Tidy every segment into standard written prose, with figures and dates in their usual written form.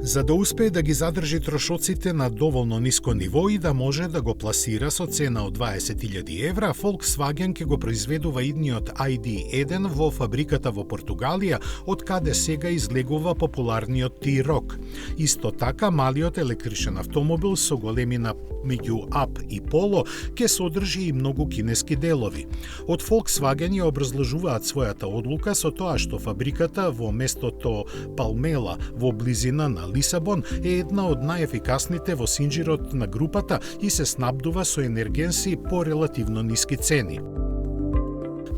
за да успее да ги задржи трошоците на доволно ниско ниво и да може да го пласира со цена од 20.000 евра, Volkswagen ќе го произведува идниот ID.1 во фабриката во Португалија, од каде сега излегува популарниот T-Roc. Исто така, малиот електричен автомобил со големина меѓу Up и Polo ќе содржи и многу кинески делови. Од Volkswagen ја образложуваат својата одлука со тоа што фабриката во местото Палмела во близина на Лисабон е една од најефикасните во синџирот на групата и се снабдува со енергенси по релативно ниски цени.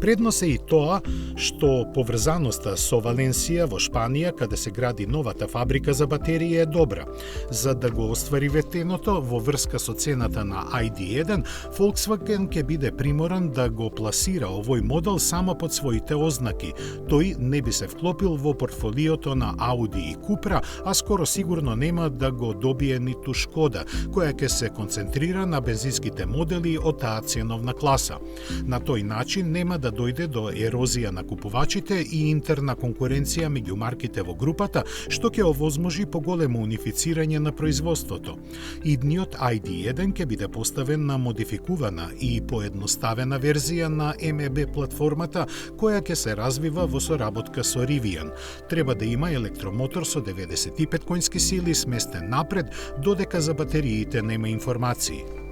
Предност е и тоа што поврзаноста со Валенсија во Шпанија, каде се гради новата фабрика за батерии, е добра. За да го оствари ветеното во врска со цената на ID.1, Volkswagen ќе биде приморан да го пласира овој модел само под своите ознаки. Тој не би се вклопил во портфолиото на Audi и Cupra, а скоро сигурно нема да го добие ниту Шкода, која ќе се концентрира на бензинските модели од таа ценовна класа. На тој начин нема да дојде до ерозија на купувачите и интерна конкуренција меѓу марките во групата, што ќе овозможи поголемо унифицирање на производството. Идниот ID.1 ќе биде поставен на модификувана и поедноставена верзија на MEB платформата, која ќе се развива во соработка со Rivian. Треба да има електромотор со 95 конски сили сместен напред, додека за батериите нема информации.